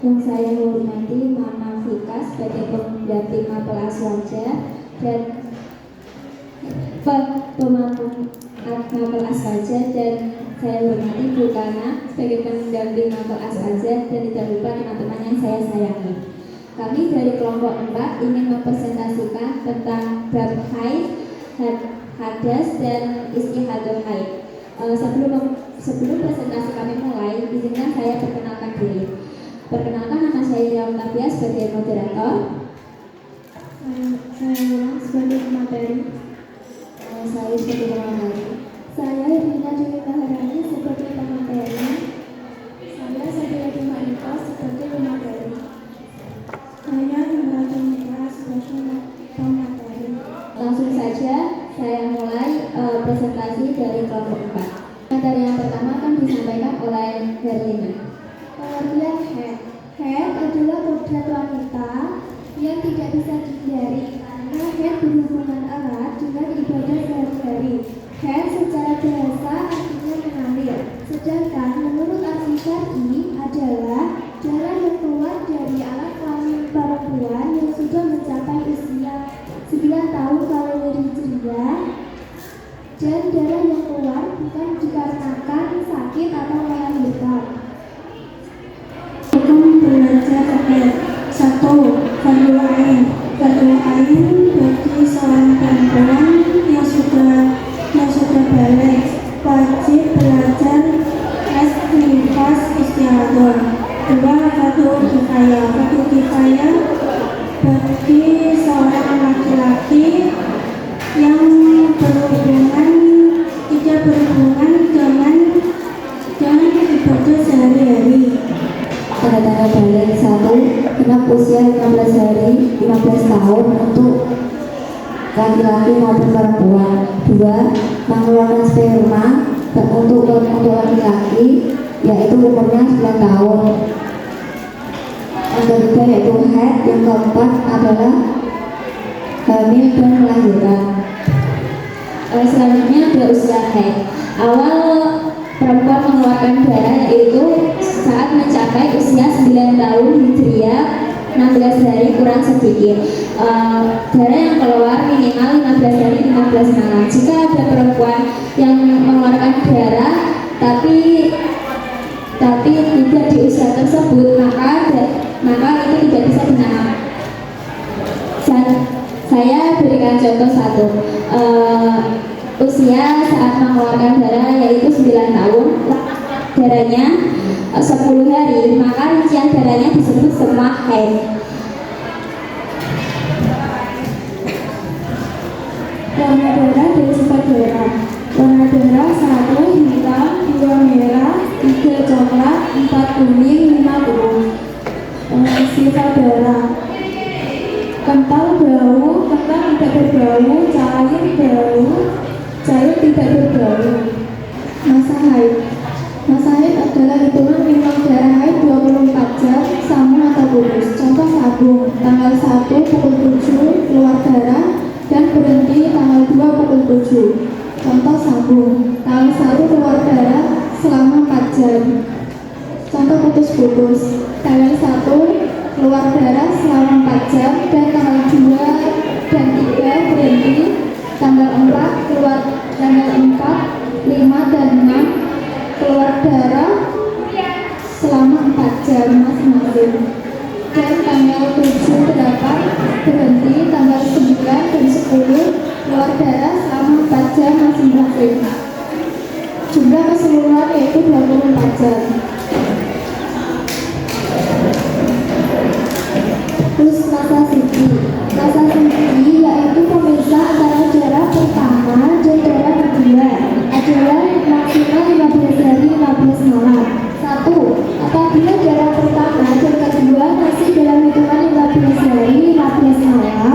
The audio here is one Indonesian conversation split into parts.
Yang saya hormati Mama Vika sebagai pendamping mapel Aswaja dan pemangku mapel Aswaja, dan saya hormati Bu Kana sebagai pendamping mapel Aswaja, dan tidak lupa teman-teman yang saya sayangi. Kami dari kelompok 4 ingin mempresentasikan tentang bab haid, hadas, dan istihadah haid. Sebelum presentasi kami mulai, izinkan saya perkenalkan diri. Perkenalkan, nama saya Ria Octavia sebagai moderator. Saya ulang sebagai pemateri. Saya sebagai pemateri. Saya Irina Dewi Maharani sebagai pemateri. Saya Sadia Demanita sebagai pemateri. Saya Indra Demanita sebagai pemateri. Langsung saja saya mulai presentasi dari kelompok 4. Materi yang pertama akan disampaikan oleh Herlina. Pengertian haid. Haid adalah kodrat wanita yang tidak bisa dihindari karena haid berhubungan erat dengan ibadah sehari-hari. Haid secara bahasa artinya mengalir, sedangkan menurut arti syar'i adalah darah yang keluar dari alat kelamin perempuan yang sudah mencapai usia 9 tahun kalau hijriah, dan darah yang keluar bukan dikarenakan sakit atau melahirkan. Hukum belajar haid. 1. Fardhu ain. Fardhu ain bagi seorang perempuan yang sudah balik wajib belajar istighfar istiadah. 2. Fardhu kifayah. Fardhu kifayah bagi seorang laki-laki yang tidak berhubungan dengan ibadah sehari-hari. Tanda-tanda balik: 1. Genap usia 15 hari 15 tahun untuk laki-laki maupun perempuan. 2. Mengeluarkan sperma untuk laki-laki, yaitu umurnya 9 tahun. Yang ketiga yaitu haid. Yang keempat adalah hamil dan melahirkan. Selanjutnya ada usia haid. Awal perempuan mengeluarkan darah yaitu saat mencapai usia 9 tahun hijriah, 16 hari kurang sedikit. Darah yang keluar minimal 15 hari 15 malam. Jika ada perempuan yang mengeluarkan darah tapi tidak di usia tersebut, maka itu tidak bisa dinamakan. Saya berikan contoh 1. Usia saat mengeluarkan darah yaitu 9 tahun, darahnya 10 hari, maka rincian darahnya disebut semua haid. Warna darah dan sifat darah. Warna darah 1 hitam, 2 merah, 3 coklat, 4 kuning, 5 biru. Sifat darah: kental bau, kental tidak berbau, cair bau, cair tidak berbau. Masa haid. Masa haid adalah hitungan minum darah haid 24 jam sama atau putus. Contoh sabung, tanggal 1 pukul 7 keluar darah dan berhenti tanggal 2 pukul 7. Contoh sabung, tanggal 1 keluar darah selama 4 jam. Contoh putus-putus, tanggal 1 keluar darah selama 4 jam dan tanggal 2 dan 3 berhenti, tanggal 4 keluar, tanggal 4, 5 dan 6 keluar darah selama 4 jam masing-masing, dan tanggal 7, 8 berhenti, tanggal 9 dan 10 keluar darah selama 4 jam masing-masing. Jumlah keseluruhan yaitu 24 jam. Terus masa suci. Masa suci yaitu pemisah antara darah pertama dan darah kedua adalah maksimal 15 hari 15 malam. 1. Apabila darah pertama dan kedua masih dalam hitungan 15 hari 15 malam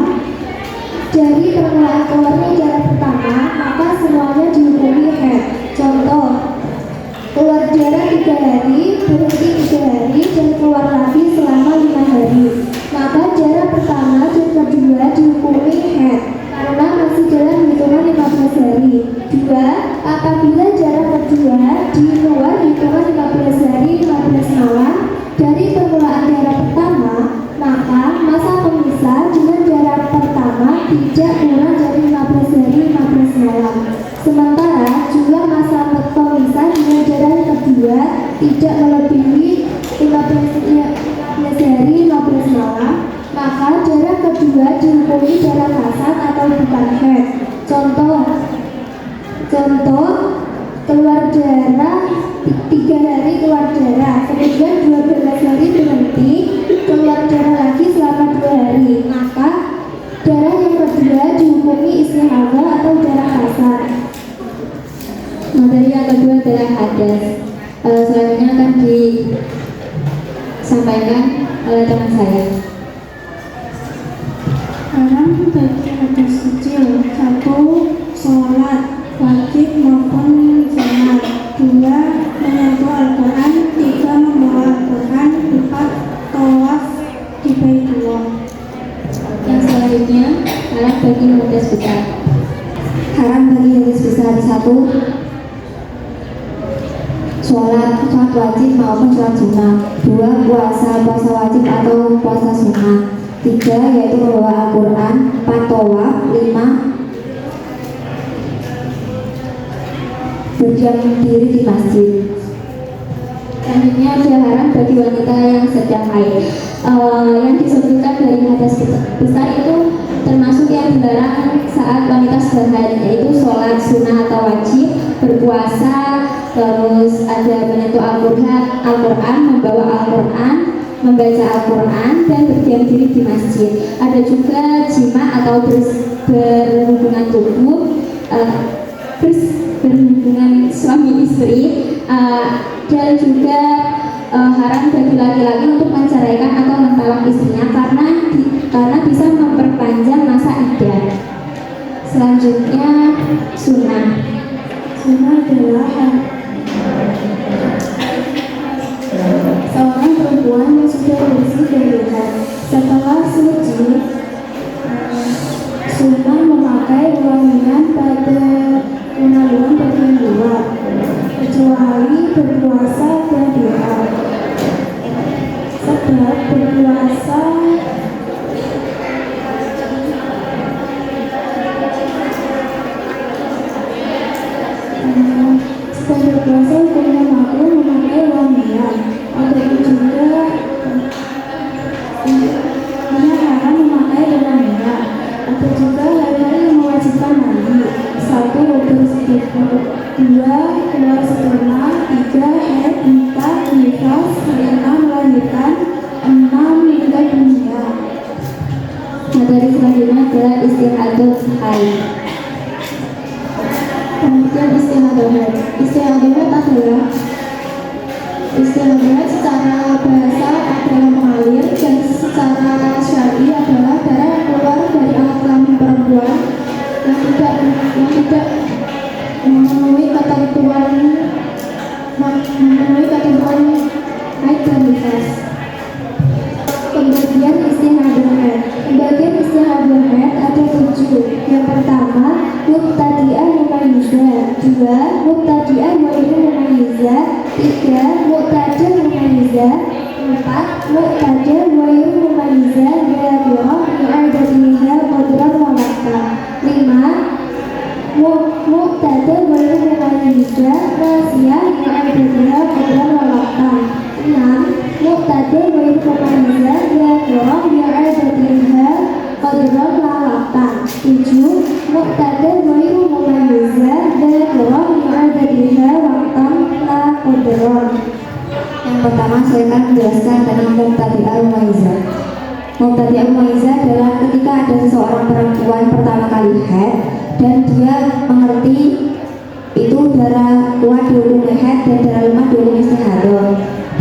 dari permulaan keluarnya darah pertama, maka semuanya dihukumi haid. Contoh, keluar darah 3 hari tidak melebihi 15 hari 15 malam, maka darah kedua dihukumi darah kasat atau bukan haid. Contoh keluar darah 3 hari keluar darah, kemudian 12 hari berhenti, keluar darah lagi selama 2 hari, maka darah yang kedua dihukumi istihadah atau darah kasat. Materi yang kedua adalah hadas. Selanjutnya akan disampaikan oleh teman saya. Haram bagi hadas kecil: 1. Sholat wajib maupun sunat. 2. Menyentuh Al-Quran. 3. Membawa Al-Quran. 4. Tawaf di Baitullah. Yang selanjutnya haram bagi hadas besar. Haram bagi hadas besar: 1. Sholat wajib maupun sholat sunnah. 2. Puasa wajib atau puasa sunnah. 3. Yaitu membawa Al-Quran. 4. Tawaf. 5. Berdiam diri di masjid. Selanjutnya ada haram bagi wanita yang sedang haid. Yang disebutkan dari hadas besar itu termasuk yang dilarang saat wanita sedang haid, yaitu sholat sunnah atau wajib, berpuasa, terus ada menyentuh Al-Quran, membawa Al-Quran, membaca Al-Quran, dan berdiam diri di masjid. Ada juga jima atau berhubungan tubuh, berhubungan suami istri, dan juga haram bagi laki-laki untuk menceraikan atau mentalak istrinya karena bisa memperpanjang masa iddah. Selanjutnya sunnah. Sunnah adalah seorang perempuan yang sudah bersih dari haid setelah suci, sunnah memakai wangian pada kenaluan bagian luar, kecuali berpuasa dan diam. Sebab berpuasa hukumnya makruh memakai wangian. Untuk juga haram memakai wangian. Untuk juga hal-hal yang mewajibkan mandi: 1. Bersedekah. 2. Keluar sperma. 3. Haid. 4. nifas. 5. melahirkan. 6. meninggal dunia. Materi selanjutnya adalah istihadah haid. Kemudian istihadah haid. Istihadah haid adalah secara bahasa adalah mengalir, dan secara syar'i adalah darah yang keluar dari alat kelamin perempuan yang tidak memenuhi ketentuan haid dan nifas. Pembagian istihadah haid. Pembagian istihadah haid ada 7. Yang pertama, mubtadi'ah mumayyizah. 2. Mubtadi'ah ghairu mumayyizah. 3. mu'tadah mumayyizah. 4. mu'tadah ghairu mumayyizah dzakirah li'adatiha qadran wa maqtan. 5. mu'tadah ghairu mumayyizah nasiyah li'adatiha qadran wa maqtan. 6. mu'tadah ghairu mumayyizah dzakirah li'adatiha qadran wa maqtan. 7. mu'tadah ghairu mumayyizah dzakirah li'adatiha waqtan la qadran. Yang pertama saya akan menjelaskan tentang mubtadi'ah mumayyizah. Mubtadi'ah mumayyizah adalah ketika ada seseorang perempuan pertama kali haid dan dia mengerti itu darah kuat dihukumi haid dan darah lemah dihukumi istihadah,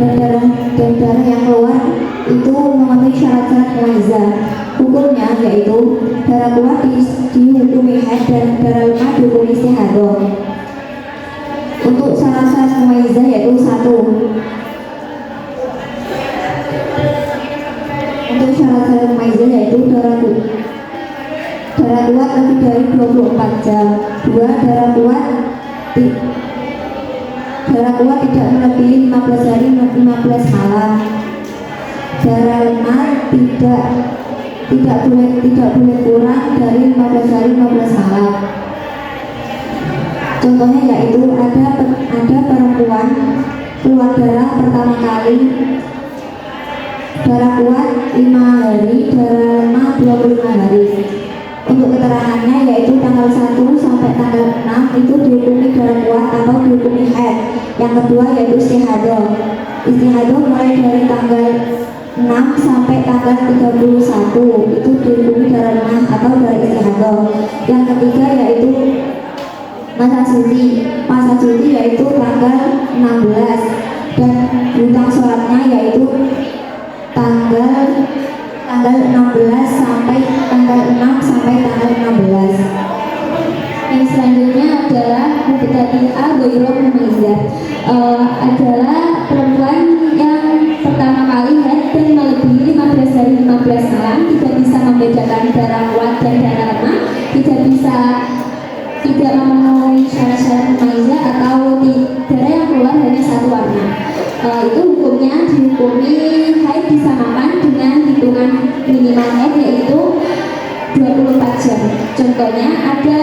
dan darah yang keluar itu memenuhi syarat-syarat mumayyizah. Hukumnya yaitu darah kuat dihukumi haid dan darah lemah dihukumi istihadah. Untuk syarat-syarat mumayyizah yaitu 1. Untuk syarat-syarat mumayyizah yaitu darah kuat lebih dari 24 jam. 2. Darah kuat tidak melebihi 15 hari 15 malam. Darah lemah tidak boleh kurang dari 15 hari 15 malam. Contohnya yaitu ada perempuan keluar darah pertama kali, darah kuat 5 hari, darah lemah 25 hari. Untuk keterangannya yaitu tanggal 1 sampai tanggal 6 itu dihukumi darah kuat atau dihukumi haid. Yang kedua yaitu istihadah. Istihadah mulai dari tanggal 6 sampai tanggal 31 itu dihukumi darah lemah atau darah istihadah. Yang ketiga yaitu masa suci. Masa suci yaitu tanggal 16 dan bintang sholatnya yaitu tanggal 16 sampai tanggal 6 sampai tanggal 16. Yang selanjutnya adalah mubtadi'ah ghairah mumayyizah, adalah perempuan yang pertama kali haid dan melebihi 15 hari 15 malam, tidak bisa membedakan darah kuat dan darah lemah, tidak memenuhi syarat-syarat mumayyizah atau darah yang keluar hanya satu warna. Itu hukumnya dihukumi haid disamakan dengan hitungan minimal haid yaitu 24 jam. Contohnya ada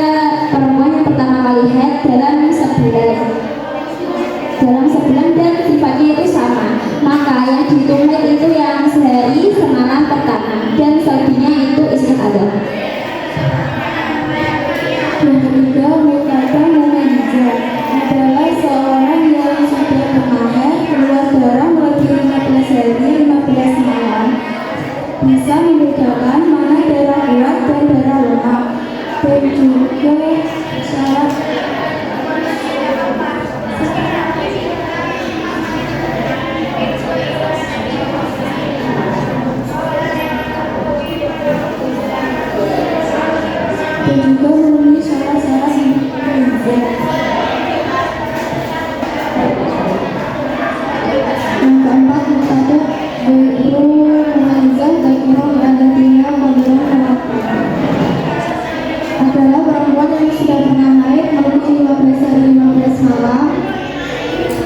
perempuan yang pertama kali haid dalam sebulan dan sifatnya itu sama, maka yang dihitung haid itu yang sehari semalam pertama dan selebihnya itu istihadah. Yang ketiga, mubtadi'ah mumayyizah adalah seorang yang sudah pernah haid, keluar darah melebihi 15 hari 15 malam, bisa membedakan mana darah kuat dan darah lemah, dan juga syarat memenuhi syarat-syarat mumayyizah. Yang keempat, mubtadi'ah ghairah mumayyizah adalah perempuan yang sudah pernah haid melebihi 15 hari 15 malam,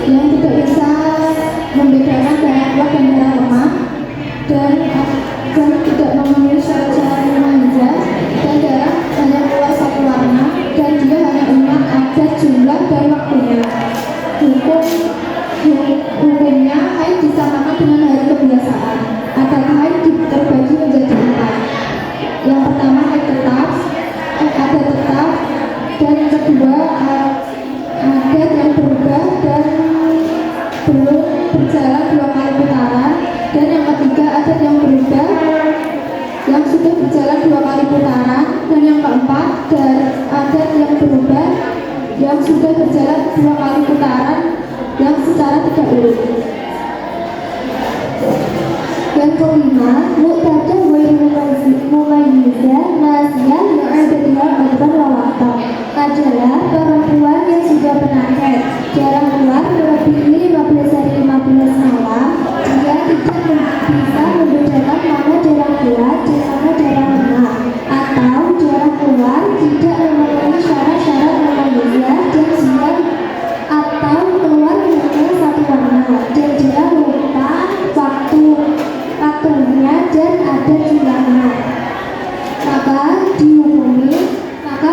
yang tidak bisa membedakan darah kuat dan darah lemah, dan tidak memenuhi syarat-syarat mumayyizah, dan darah hanya keluar satu warna, dan dia hanya ingat adat, jumlah, dan waktunya. Hukumnya haid disamakan dengan hari kebiasaan. Adat haid terbagi menjadi 4. Yang pertama haid tetap, dan yang kedua adat yang berubah dan belum berjalan 2 kali putaran, dan yang ketiga adat yang berubah yang sudah berjalan 2 kali putaran, dan yang keempat adat yang berubah yang sudah berjalan 2 kali putaran yang secara tidak urut. Yang kelima, mubtadi'ah ghairah mumayyizah nasiyah yu'adadiyah qadran wa waqtan adalah perempuan yang sudah pernah haid, darah keluar melebihi 15 hari 15 malam, dia tidak bisa membedakan mana darah kuat dan mana darah lemah, atau darah keluar tidak memenuhi syarat-syarat mumayyizah dan dia atau keluar hanya satu warna, dan dia lupa waktunya dan ada jumlahnya, maka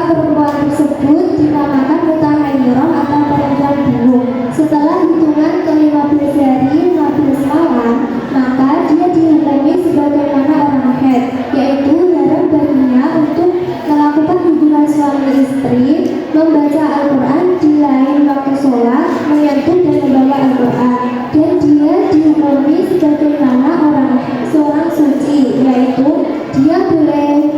perempuan tersebut dinamakan mutahayyirah atau perempuan bingung. Setelah hitungan ke-15 hari 15 malam, maka dia dihukumi sebagaimana orang haid, yaitu haram baginya untuk melakukan hubungan suami istri, membaca Al-Quran di lain waktu sholat, menyentuh dan membawa Al-Quran, dan dia dihukumi sebagaimana seorang suci, yaitu dia boleh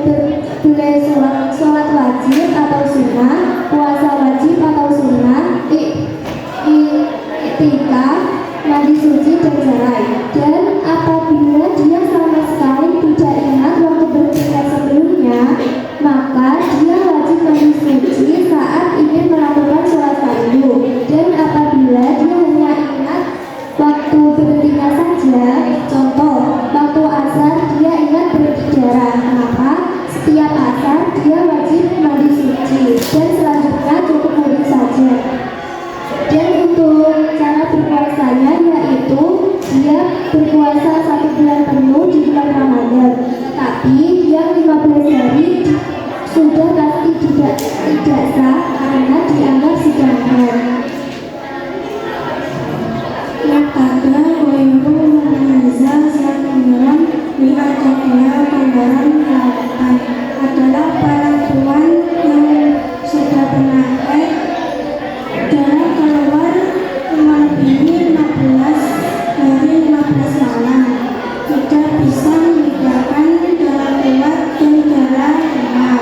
sholat wajib atau sunnah, puasa wajib atau sunnah, iktikaf, mandi suci dan cerai. Dan apabila dia sama sekali tidak ingat waktu beriktikaf sebelumnya, maka dia wajib mandi suci saat ingin melakukan sholat fardu. Dan apabila dia hanya ingat waktu berhentinya saja, contoh waktu asar dia ingat berhenti darah, maka setiap asar dia wajib mandi suci, dan selanjutnya cukup wudhu saja. Dan untuk cara berpuasanya yaitu dia berpuasa 1 bulan penuh di bulan Ramadan, tapi yang 15 hari sudah pasti tidak sah karena dianggap sedang haid. media kendaraan lautan adalah para tuan yang sudah pernah haid. Jarak keluar kurang lebih 15 dari 15 malam. Tidak bisa membedakan jarak kuat dan jarak lemah.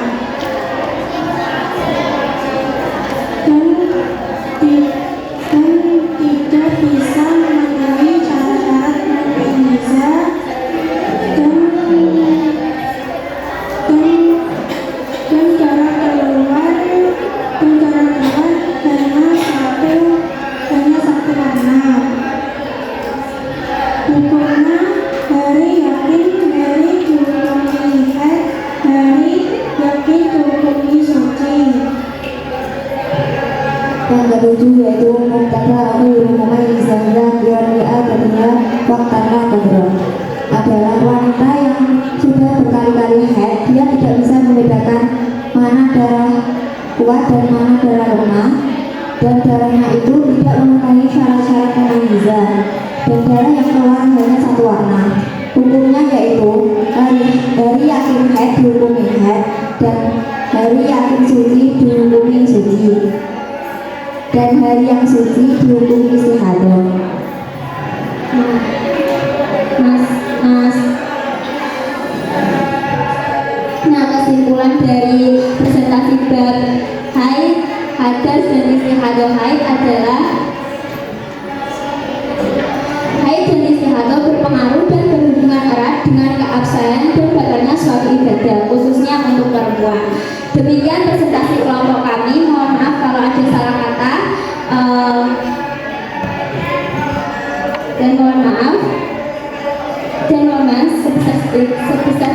Dan tidak bisa memenuhi syarat-syarat non-Indonesia dan jarak keluar hanya satu warna. Hukumnya hari yakin hari dihukumi haid, hari yakin dihukumi suci. Yang ketujuh yaitu mubtada umumai zahra qiyamia dunia waqtana kodron adalah wanita yang sudah berkali-kali haid. Dia tidak bisa membedakan mana darah kuat dan mana darah lemah, dan darahnya itu tidak memenuhi syarat-syarat memayizah, dan darah yang keluar hanya satu warna. Hukumnya yaitu hari yakin haid dihukumi haid, dan hari yakin suci dihukumi suci, dan hari yang suci dihukumi istihadah. Nah, kesimpulan dari presentasi bab haid, hadas, dan istihadah haid adalah haid dan istihadah berpengaruh dan berhubungan erat dengan keabsahan dan batalnya suatu ibadah, khususnya untuk perempuan. Demikian presentasi kelompok kami. Mohon maaf kalau ada salah kata, dan mohon maaf sebesar